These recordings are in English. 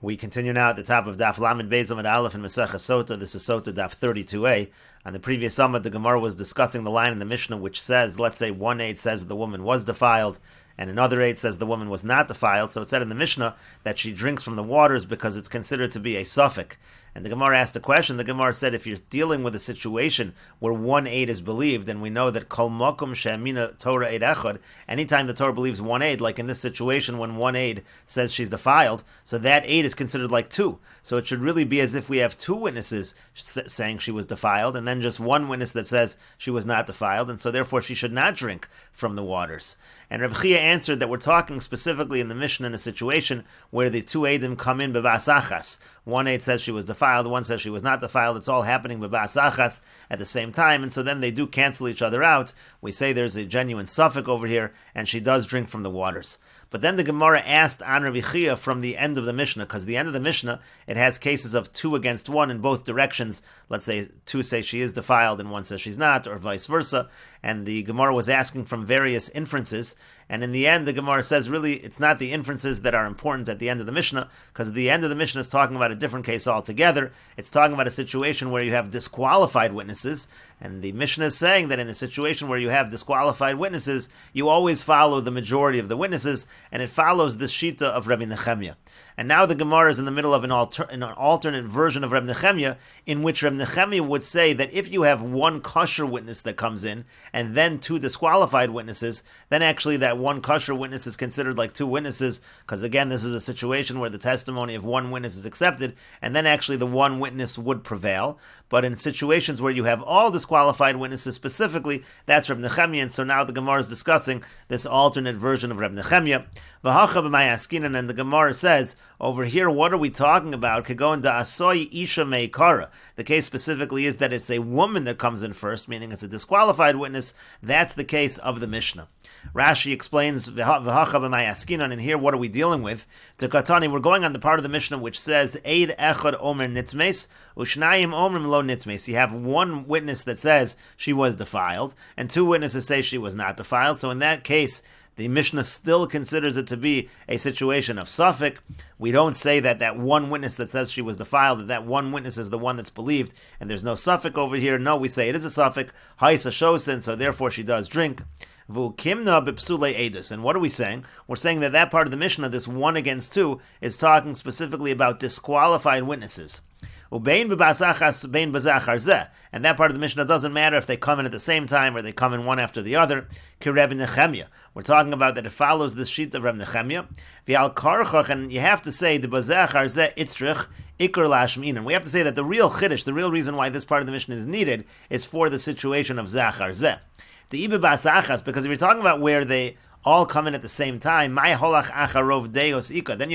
We continue now at the top of Daf Lamed Beis Amud Aleph in Meseches Sotah. This is Sotah Daf 32a. On the previous Amud, the Gemara was discussing the line in the Mishnah which says, let's say one aid says the woman was defiled, and another aid says the woman was not defiled. So it said in the Mishnah that she drinks from the waters because it's considered to be a suffix. And the Gemara asked a question. The Gemara said, if you're dealing with a situation where one aid is believed, and we know that kol makom she'amina Torah eid echad, anytime the Torah believes one aid, like in this situation when one aid says she's defiled, so that aid is considered like two. So it should really be as if we have two witnesses saying she was defiled, and then just one witness that says she was not defiled, and so therefore she should not drink from the waters. And Reb Chia answered that we're talking specifically in the Mishnah in a situation where the two aidim come in b'vasachas. One aid says she was defiled, one says she was not defiled. It's all happening b'vasachas at the same time, and so then they do cancel each other out. We say there's a genuine suffix over here, and she does drink from the waters. But then the Gemara asked on Reb Chia from the end of the Mishnah, because the end of the Mishnah, it has cases of two against one in both directions. Let's say two say she is defiled and one says she's not, or vice versa. And the Gemara was asking from various inferences. And in the end, the Gemara says, really, it's not the inferences that are important at the end of the Mishnah, because the end of the Mishnah is talking about a different case altogether. It's talking about a situation where you have disqualified witnesses. And the Mishnah is saying that in a situation where you have disqualified witnesses, you always follow the majority of the witnesses, and it follows this shita of Rabbi Nechemia. And now the Gemara is in the middle of an alternate version of Rabbi Nechemia, in which Rabbi Nechemia would say that if you have one kosher witness that comes in, and then two disqualified witnesses, then actually that one kosher witness is considered like two witnesses, because again, this is a situation where the testimony of one witness is accepted, and then actually the one witness would prevail. But in situations where you have all disqualified witnesses specifically, that's Reb Nechemia, and so now the Gemara is discussing this alternate version of Reb Nechemia. And the Gemara says, over here, what are we talking about? The case specifically is that it's a woman that comes in first, meaning it's a disqualified witness. That's the case of the Mishnah. Rashi explains, and here what are we dealing with? We're going on the part of the Mishnah which says, Eid echad omer nitzmes, ushnayim omrim lo nitzmes. You have one witness that says she was defiled, and two witnesses say she was not defiled. So in that case, the Mishnah still considers it to be a situation of suffix. We don't say that that one witness that says she was defiled, that one witness is the one that's believed, and there's no suffix over here. No, we say it is a suffix, haisa shosin, so therefore she does drink. Vukimna bipsule edus. And what are we saying? We're saying that that part of the Mishnah, this one against two, is talking specifically about disqualified witnesses. And that part of the Mishnah doesn't matter if they come in at the same time or they come in one after the other. We're talking about that it follows this sheet of Reb Nechemia. And you have to say, and we have to say that the real chiddush, the real reason why this part of the Mishnah is needed, is for the situation of zachar zeh. Because if you're talking about where they all come in at the same time, then you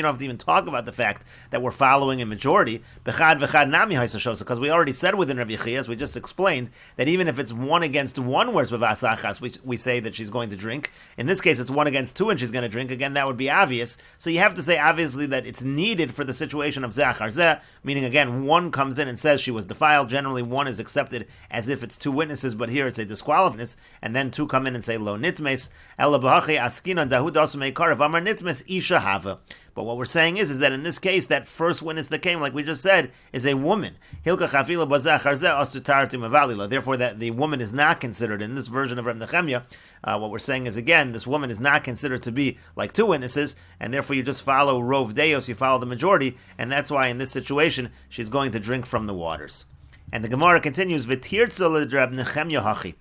don't have to even talk about the fact that we're following a majority, because we already said within Rabbi Chia, as we just explained, that even if it's one against one, where's b'vasachas, we say that she's going to drink. In this case, it's one against two and she's going to drink. Again, that would be obvious. So you have to say, obviously, that it's needed for the situation of zachar zeh, meaning, again, one comes in and says she was defiled. Generally, one is accepted as if it's two witnesses, but here it's a disqualifiedness, and then two come in and say, lo nitmes, ela b'hachi askinan dahud asmei karav amar nitmes isha hava. But what we're saying is that in this case, that first witness that came, like we just said, is a woman. Hilka chafila bazachar zeh asutarti mavalila. Therefore, that the woman is not considered in this version of Reb Nechemia. What we're saying is, again, this woman is not considered to be like two witnesses, and therefore you just follow rov deos, you follow the majority, and that's why in this situation she's going to drink from the waters. And the Gemara continues, v'tirtzo Reb Nechemia hachi.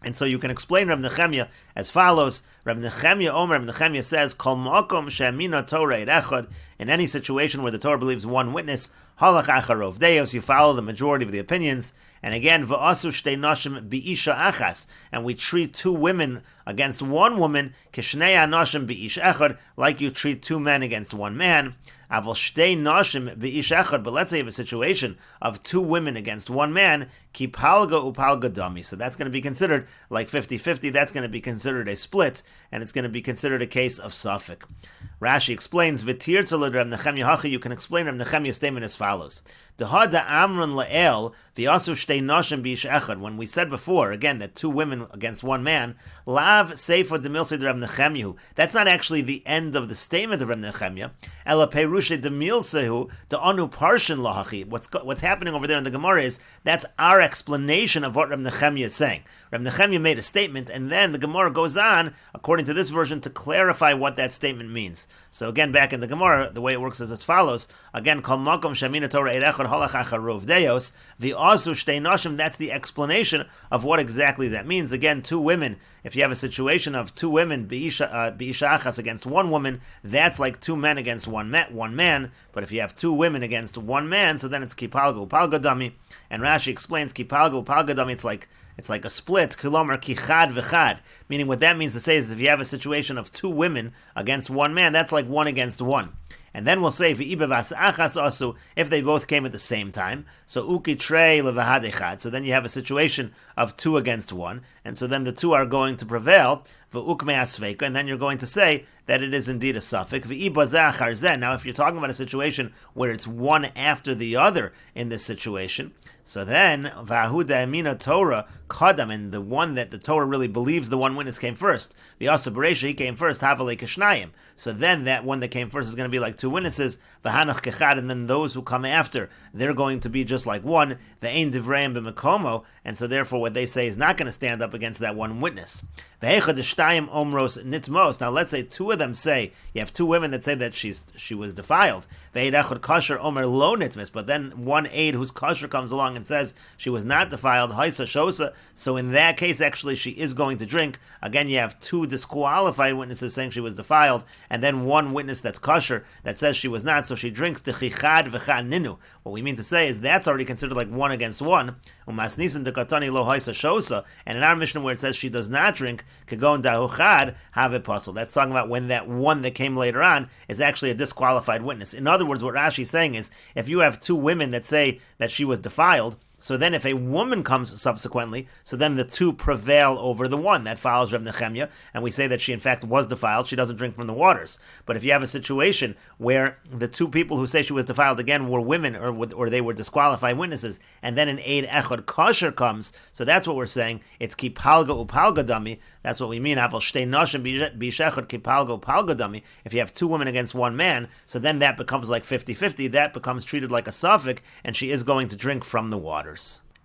And so you can explain Reb Nechemia as follows. Reb Nechemia says, Kol makom she'amina Torah eid echad. In any situation where the Torah believes one witness, halach achar rov deos, you follow the majority of the opinions. And again, v'asu shtei nashim bi'isha achas, and we treat two women against one woman, kishnei anashim bi'ish echad, like you treat two men against one man. Aval shtei nashim bi'ish echad, but let's say you have a situation of two women against one man, ki palga upalga dami. So that's going to be considered like 50-50. That's going to be considered a split, and it's going to be considered a case of suffix. Rashi explains, V'tirtza l'Reb Nechemya hachi, you can explain Reb Nechemya's statement as follows. Dehada amrun la'el v'yasu shtei nashim b'ish echad. When we said before, again, that two women against one man, lav seifo demilse Reb Nechemyahu. That's not actually the end of the statement of Reb Nechemya. Ela perushe demilsehu de'anu parshin lahachi. What's happening over there in the Gemara is that's our explanation of what Reb Nechemya is saying. Reb Nechemya made a statement, and then the Gemara goes on, according to this version, to clarify what that statement means. So again, back in the Gemara, the way it works is as follows. Again, kol makom shamina Torah erechad halach acharov deos v'asu shtei nashim. That's the explanation of what exactly that means. Again, two women. If you have a situation of two women b'isha achas against one woman, that's like two men against one man. But if you have two women against one man, so then it's kipalga upalga dami. And Rashi explains kipalga upalga dami. It's like a split, kilomar kichad v'chad. Meaning what that means to say is if you have a situation of two women against one man, that's like one against one. And then we'll say, if they both came at the same time, so uki trei levahad echad. So then you have a situation of two against one, and so then the two are going to prevail, and then you're going to say that it is indeed a suffix. Now, if you're talking about a situation where it's one after the other in this situation, so then, Vahuda Amina Torah Kadam, and the one that the Torah really believes the one witness came first. The Asa Beresha, he came first, Havalei Kishnayim. So then that one that came first is going to be like two witnesses, Vahanach Kechad, and then those who come after, they're going to be just like one, the Ein Divrayim B'Mekomo, and so therefore what they say is not going to stand up against that one witness. Omros Nitmos. Now let's say two of them say, you have two women that say that she was defiled. Omer Lo Nitmos, but then one aide whose kosher comes along and says she was not defiled, Haisa Shosa. So in that case, actually, she is going to drink. Again, you have two disqualified witnesses saying she was defiled, and then one witness that's kosher that says she was not, so she drinks Techichad V'chad Ninu. What we mean to say is that's already considered like one against one. Umasnisan Dekatani Lo Haisa Shosa. And in our Mishnah where it says she does not drink, Kagon Dahuchad have a puzzle. That's talking about when that one that came later on is actually a disqualified witness. In other words, what Rashi is saying is if you have two women that say that she was defiled, so then if a woman comes subsequently, so then the two prevail over the one. That follows Reb Nechemya, and we say that she in fact was defiled. She doesn't drink from the waters. But if you have a situation where the two people who say she was defiled again were women or they were disqualified witnesses, and then an aid echad kosher comes, so that's what we're saying. It's kipalga upalga dami. That's what we mean. Aval shtei nashim b'shechad kipalga upalga dami. If you have two women against one man, so then that becomes like 50-50. That becomes treated like a suffix, and she is going to drink from the water.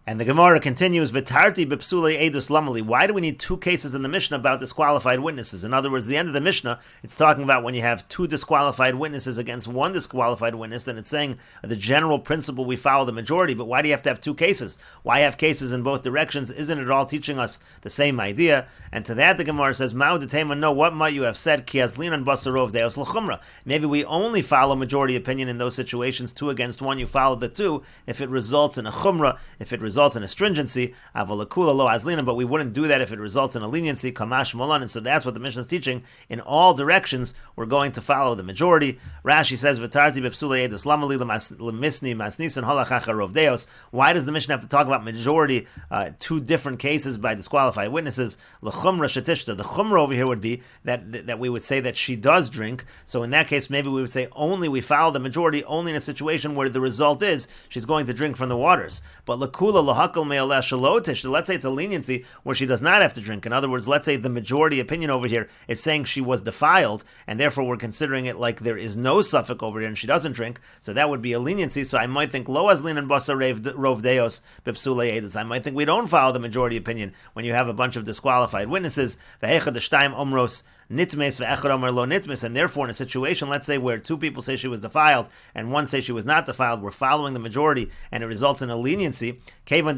And the Gemara continues, V'tarti b'psulei edus lamali. Why do we need two cases in the Mishnah about disqualified witnesses? In other words, the end of the Mishnah, it's talking about when you have two disqualified witnesses against one disqualified witness, and it's saying the general principle we follow the majority, but why do you have to have two cases? Why have cases in both directions? Isn't it all teaching us the same idea? And to that the Gemara says, Ma'u detema, no, what might you have said? Ki azlinan basarov deos l'chumra. Maybe we only follow majority opinion in those situations, two against one, you follow the two, if it results in a chumra, if it results in a stringency, avalakula lo azlina, but we wouldn't do that if it results in a leniency, kamash molan, and so that's what the Mishnah is teaching. In all directions, we're going to follow the majority. Rashi says, V'tarti b'psulei edus lamali l'misni masnisan halachacha rov deos. Why does the Mishnah have to talk about majority, two different cases by disqualified witnesses? L'chumra shetishta. The chumra over here would be that we would say that she does drink, so in that case, maybe we would say only we follow the majority only in a situation where the result is she's going to drink from the waters. But l'kula lahakal me'aleh shalotish, let's say it's a leniency where she does not have to drink. In other words, let's say the majority opinion over here is saying she was defiled, and therefore we're considering it like there is no suffix over here and she doesn't drink, so that would be a leniency. So I might think lo azlin and basa rov deos bipsulei edus. I might think we don't follow the majority opinion when you have a bunch of disqualified witnesses. Ve'echad shtayim omros nitmes ve'echad omer lo nitmes, and therefore in a situation, let's say, where two people say she was defiled and one say she was not defiled, we're following the majority and it results in a leniency. Maybe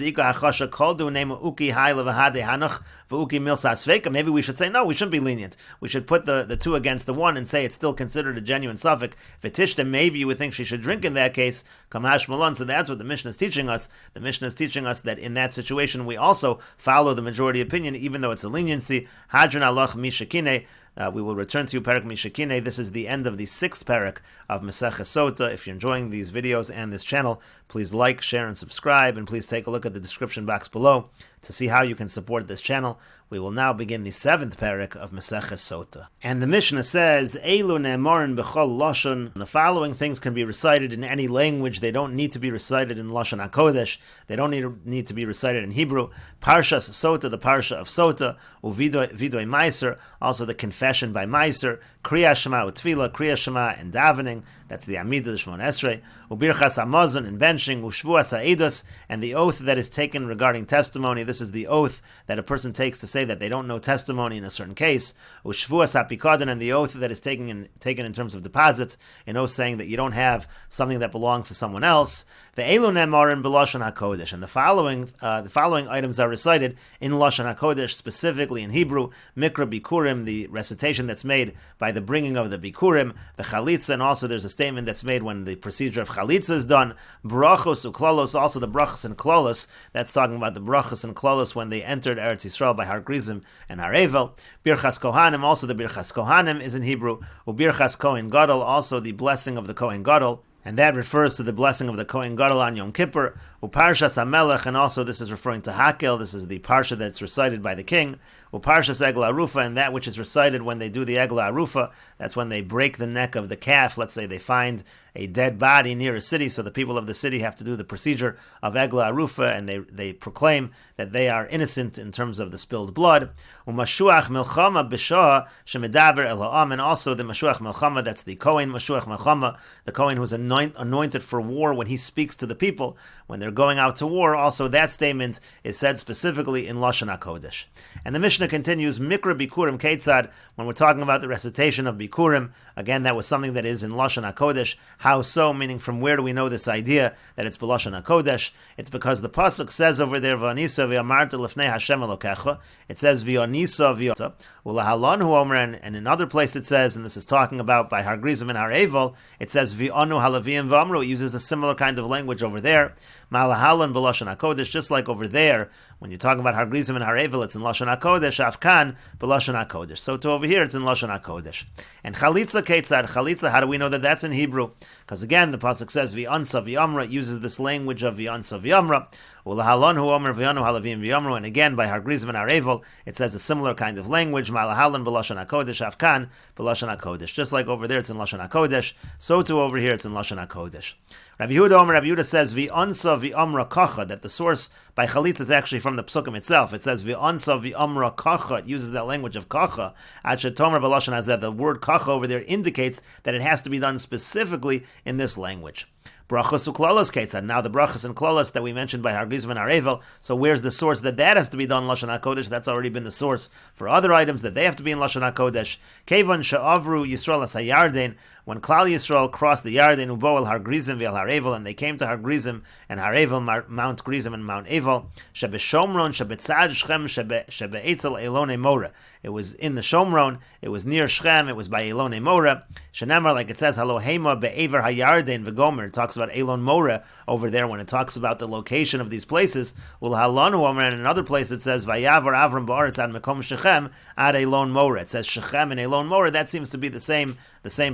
we should say, no, we shouldn't be lenient. We should put the two against the one and say it's still considered a genuine suffix. V'tishta, maybe you would think she should drink in that case. Kamash malon. So that's what the Mishnah is teaching us. The Mishnah is teaching us that in that situation we also follow the majority opinion, even though it's a leniency. Hadran alach mishakine. We will return to you, Parak Mishakine. This is the end of the 6th parak of Meseches Sotah. If you're enjoying these videos and this channel, please like, share, and subscribe, and please take a look at the description box below to see how you can support this channel. We will now begin the 7th parak of Meseches Sotah. And the Mishnah says, Eilu ne'emarin b'chol lashon. The following things can be recited in any language. They don't need to be recited in Lashon HaKodesh. They don't need to be recited in Hebrew. Parshas Sotah, the Parsha of Sotah, Uvidoi Meiser, also the confession by Meiser, Kriya Shema Utfila, Kriya Shema and davening. That's the Amidah, the Shmon Esrei, Ubirchas Hamazon and benching, Ushvuas Ha'edus, and the oath that is taken regarding testimony. This is the oath that a person takes to say that they don't know testimony in a certain case. Ushvuas Ha'pikadon, and the oath that is taken in terms of deposits, an oath saying that you don't have something that belongs to someone else. Ve'elu ne'emarin b'Lashon HaKodesh, and the following items are recited in Lashon HaKodesh, specifically in Hebrew. Mikra Bikurim, the recitation that's made by the bringing of the Bikurim, the Chalitza, and also there's a statement that's made when the procedure of Chalitza is done. Brachos Uklolos, also the Brachos and Klolos, that's talking about the Brachos and Klolos when they entered Eretz Yisrael by Har Grizim and Har Evel. Birchas Kohanim, also the Birchas Kohanim is in Hebrew. Ubirchas Kohen Gadol, also the blessing of the Kohen Gadol, and that refers to the blessing of the Kohen Gadol on Yom Kippur. Uparshas HaMelech, and also this is referring to Hakel. This is the parsha that's recited by the king. Uparshas Egla Arufa, and that which is recited when they do the Egla Arufa. That's when they break the neck of the calf. Let's say they find a dead body near a city, so the people of the city have to do the procedure of Egla Arufa, and they proclaim that they are innocent in terms of the spilled blood. Umashuach Milchama B'Shah Shemedaber El Ha'am, and also the Mashuach Milchama, that's the Kohen Mashuach Milchama, the Kohen who's anointed for war when he speaks to the people, when they're going out to war. Also, that statement is said specifically in Lashon HaKodesh. And the Mishnah continues, Mikra Bikurim Ketzad, when we're talking about the recitation of Bikurim, again, that was something that is in Lashon HaKodesh. How so? Meaning, from where do we know this idea that it's B'Lashon HaKodesh? It's because the Pasuk says over there, V'anisa v'amarta l'fnei Hashem Elokecha. It says, V'anisa v'yota. U'lahalon hu omer, and in other place it says, and this is talking about by Har Grizim and Har Evel, it says, V'anu halavim v'amru. It uses a similar kind of language over there. Malahalon b'Lashon HaKodesh, just like over there, when you're talking about Har Grizim and Har Evel, it's in Lashon HaKodesh, Afkan b'Lashon HaKodesh. So to over here, it's in Lashon HaKodesh. And Chalitza Ketzad, Chalitza, how do we know that that's in Hebrew? Because again, the pasuk says V'ansa v'yamra, it uses this language of V'ansa v'yamra. Ulahalon hu omer v'yanu halavim v'yamru, and again by Har Grizim and Har Evel, it says a similar kind of language. Malahalon b'Lashon HaKodesh, Afkan b'Lashon HaKodesh. Just like over there, it's in Lashon HaKodesh. So too over here, it's in Lashon HaKodesh. Rabbi Yehuda says V'ansa v'amra kacha, that the source by Chalitza is actually from the Psukim itself. It says V'ansa v'amra kacha. It uses that language of kacha. Ad shetomer b'Lashon hazeh, the word kacha over there indicates that it has to be done specifically in this language. Brachos uklolos ketzad. Now the brachos and klolos that we mentioned by Har Grizim and Har Evel. So where's the source that has to be done in Lashon HaKodesh? That's already been the source for other items that they have to be in Lashon HaKodesh. Kevan she'avru Yisrael as HaYarden. When Klal Yisrael crossed the Yarden, Ubo el Har Grizim v'el Har Evel, and they came to Har Grizim and Har Evel, Mount Grizim and Mount Evel, Shebe Shomron, Shebe Tzad Shechem, Shebe Eitzel Elone Mora. It was in the Shomron, it was near Shechem, it was by Elone Mora. Shenemar, like it says, Halo Hema be'ever HaYarden v'gomer. It talks about Elon Mora over there when it talks about the location of these places. Ul Halanu Omer, and in another place it says, Vayavar Avram Ba'aretz ad Mekom Shechem ad Elon Mora. It says Shechem and Elon Mora. That seems to be the same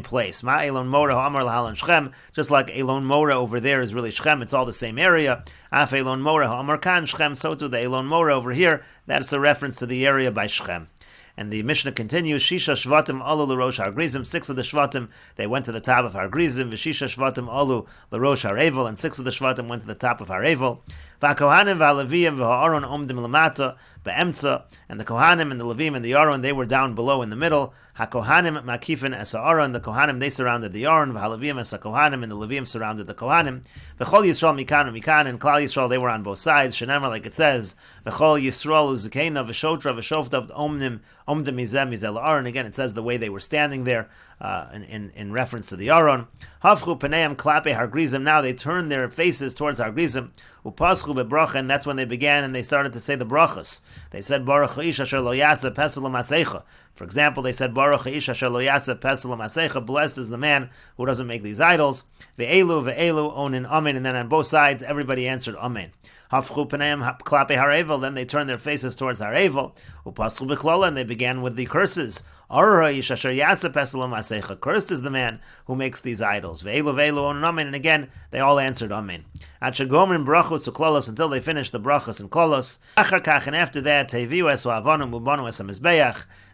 place. Ma Elon Mora ha'amar lahalan Shechem, just like Elon Mora over there is really Shechem, it's all the same area. Af Elon Mora ha'amar kan Shechem, so to the Elon Mora over here, that's a reference to the area by Shechem. And the Mishnah continues, Shisha Shvatim alu l'rosh Har Grizim, 6 of the Shvatim, they went to the top of Har Grizim, V'shisha Shvatim alu l'rosh Har Evel, and 6 of the Shvatim went to the top of Har Evel. V'akohanim v'alaviyim v'ha'aron omdim l'mata be'emtza, and the Kohanim and the Levim and the Aron, they were down below in the middle. HaKohanim makifin es ha'aron, the Kohanim, they surrounded the Aron, v'halavim es ha'Kohanim, and the Levim surrounded the Kohanim. V'chol Yisrael mikan u'mikan, and Klal Yisrael, they were on both sides. Shenemar, like it says, v'chol Yisrael u'zikeina v'shotra v'shoftav omdim mizem mizel Aron. Again, it says the way they were standing there in reference to the Aron. Havchu paneim klape Har Grizim, now they turned their faces towards Har Grizim. Upaschu bebracha, and that's when they began and they started to say the brachas. They said Baruch ha'ish asher lo yaseh pesel u'maseicha. For example, they said Baruch ha'ish asher lo yaseh pesel u'maseicha. Blessed is the man who doesn't make these idols. Ve'elu onin amen. And then on both sides, everybody answered amen. Hafchu paneim klape Har Evel, then they turned their faces towards Har Evel. Upaschu b'klola, and they began with the curses. Cursed is the man who makes these idols. And again, they all answered Amen. Until they finished the brachos and kolos. And after that,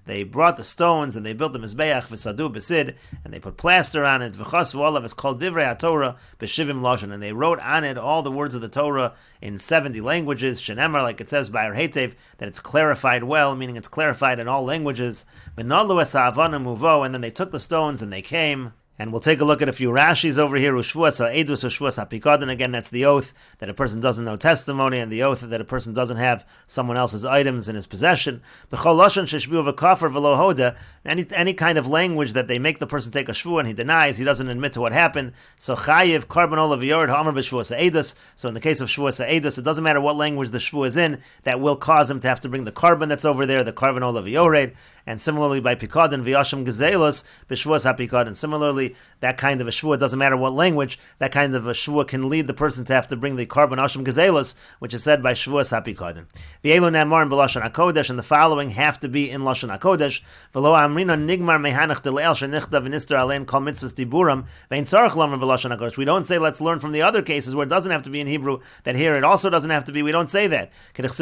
they brought the stones and they built the mizbeach v'sadu b'sid, and they put plaster on it. V'chasu olav is called divrei haTorah b'shivim lashon, and they wrote on it all the words of the Torah in 70 languages. Shenemar, like it says by our Hetev, that it's clarified well, meaning it's clarified in all languages. V'nalu es ha'avana muvo, and then they took the stones and they came. And we'll take a look at a few Rashis over here. Ushvuas ha'edus, ushvuas ha'pikadon. Again, that's the oath that a person doesn't know testimony, and the oath that a person doesn't have someone else's items in his possession. B'chol lashon sheshbiu v'kafar v'lo hoda. Any kind of language that they make the person take a shvu and he denies, he doesn't admit to what happened. So chayiv karban olav yord ha'amar b'shvuas ha'edus. So in the case of shvuas ha'edus, it doesn't matter what language the shvu is in, that will cause him to have to bring the carbon that's over there, the karban olav yored. And similarly by pikadon v'yasham gezelos b'shvuas ha'pikadon. Similarly, that kind of a shvua, doesn't matter what language, that kind of a shvua can lead the person to have to bring the carbon asham gezelos, which is said by shvuas ha'pikadon. V'elu ne'amar in b'lashon hakodesh, and the following have to be in lashon hakodesh. V'lo amrina nigmar mehanach dele'el shenichta v'nister alein kol mitzvahs diburam ve'in tzarich lamar b'lashon hakodesh. We don't say let's learn from the other cases where it doesn't have to be in Hebrew, that here it also doesn't have to be. We don't say that. Because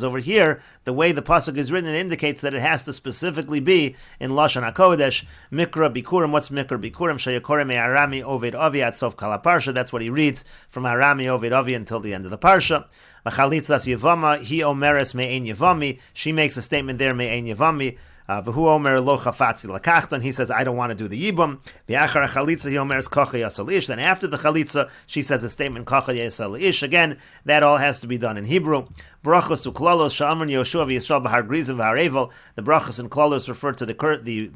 over here, the way the pasuk is written, it indicates that it has to specifically be in lashon hakodesh. Mikra bikurim. What's mikra bikurim? Shayakore me arami oved avi at sof kala parsha. That's what he reads from arami oved avi until the end of the parsha. Machalitzas yevama hi omeres me'ein yevami. She makes a statement there me'ein yevami. V'hu omer lo chafatzi lakachton. He says, I don't want to do the yibum. V'achar chalitza he omers kocha yasal ish. Then after the chalitza, she says a statement kocha yasal ish. Again, that all has to be done in Hebrew. Brachos uklalos sha'amron Yoshua v'Yisrael b'har grizim v'har evel. The brachos and klalos refer to the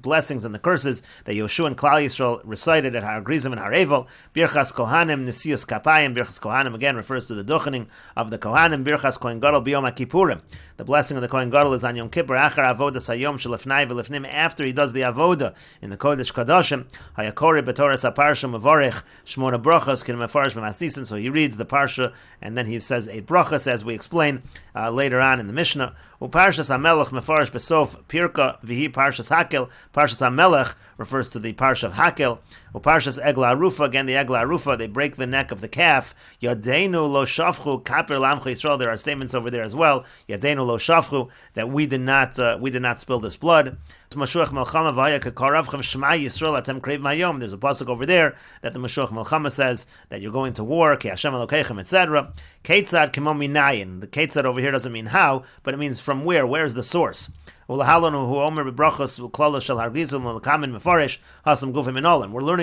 blessings and the curses that Yoshua and Klal Yisrael recited at har grizim and har evel. Birchas kohanim nesius kapayim. Birchas kohanim again refers to the duchening of the kohanim. Birchas kohen gadol b'yom kippurim. The blessing of the kohen gadol is on Yom Kippur. Achar avodas hayom shelefnai v'lefnim. After he does the avoda in the kodesh kadoshim. Hayakori b'toras haparsha mevorech shmona brachos kin mefarish b'masnisin. So he reads the parsha and then he says 8 brachos, as we explain later on in the Mishnah. Uparshas HaMelech mefarish besof pirka v'hi parshas Hakel. Parshas HaMelech refers to the parsha of Hakel. Uparshas Egla Arufa, again the Egla Arufa, they break the neck of the calf. Yadeinu lo shavchu kaper lamcha Yisrael. There are statements over there as well. Yadeinu lo shavchu, that we did not spill this blood. There's a pasuk over there that the Mashuach Melchama says that you're going to war, ki Hashem Elokeichem, etc. Ketzad kimo minayin. The ketzad over here doesn't mean how, but it means from where. Where's the source? We're learning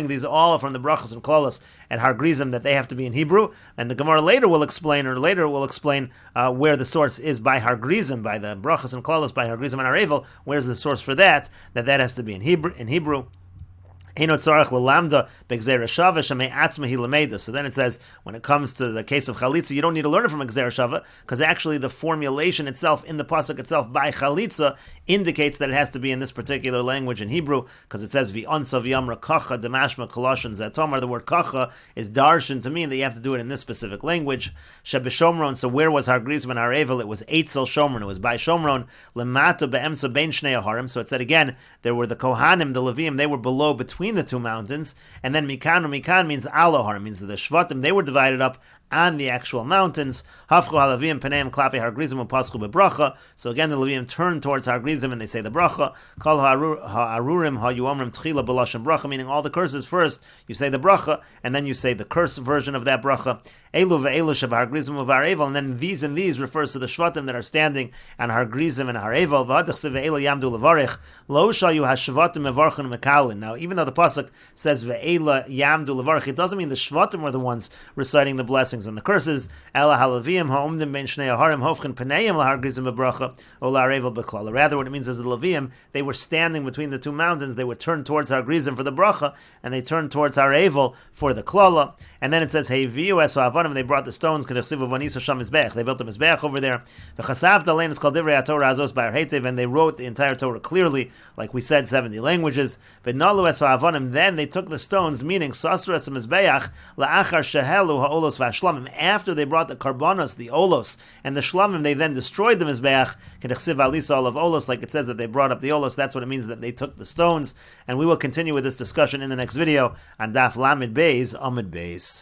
these all from the brachos and klalos at Har Grizim, that they have to be in Hebrew. And the Gemara later will explain where the source is by Har Grizim, by the brachos and klalos, by Har Grizim and Har Evel. Where's the source for that has to be in Hebrew. So then it says, when it comes to the case of Chalitza, you don't need to learn it from Gzeira Shava, because actually the formulation itself in the pasuk itself by Chalitza indicates that it has to be in this particular language in Hebrew, because it says V'onsa v'yamra kacha demashma koloshin zetomar. The word kacha is darshan to mean that you have to do it in this specific language. Shebeshomron. So where was Har Grizim and Har Evel? It was Eitzel Shomron. It was by Shomron. Lemata be'emsa bein shnei aharim. So it said again, there were the Kohanim, the Levim, they were below between the two mountains, and then Mikan means Alohar, means the Shvatim, they were divided up on the actual mountains. Hafchu halavim peneim klapi Har Grizim upaschu bebracha. So again, the Levim turn towards Har Grizim and they say the bracha. Kol ha'arurim ha'yuomrim tchila b'lashon bracha, meaning all the curses first. You say the bracha, and then you say the curse version of that bracha. Elu ve'elu shav Har Grizim u'Har Evel, and then these and these refers to the Shvatim that are standing on Har Grizim and Har Evel. V'adachse ve'elu yamdu levarich lo shayu ha'shvatim mevarchen mekalin. Now, even though the pasuk says ve'ela yamdu levarich, it doesn't mean the Shvatim were the ones reciting the blessings and the curses. Ela halavim ha'omdim ben shnei aharim hofchen paneim lahar grizim bebracha o lahar evel beklala. Rather, what it means is the Levim, they were standing between the two mountains. They were turned towards Har Grizim for the bracha, and they turned towards Har Evel for the klala. And then it says, hey, viu es ha'avonim, they brought the stones, they built the Mizbeach over there. It's called Divrei HaTorah Azos Ba'ar Heitev, and they wrote the entire Torah clearly, like we said, 70 languages. Then they took the stones, meaning Sasras Mizbeach, La'achar Shehelu Ha'olos V'Ashlamim. After they brought the Karbonos, the Olos, and the Shlamim, they then destroyed the Mizbeach, Kedechsiv Alisal of Olos, like it says that they brought up the Olos. That's what it means that they took the stones. And we will continue with this discussion in the next video on Daf Lamed Beis Amud Beis.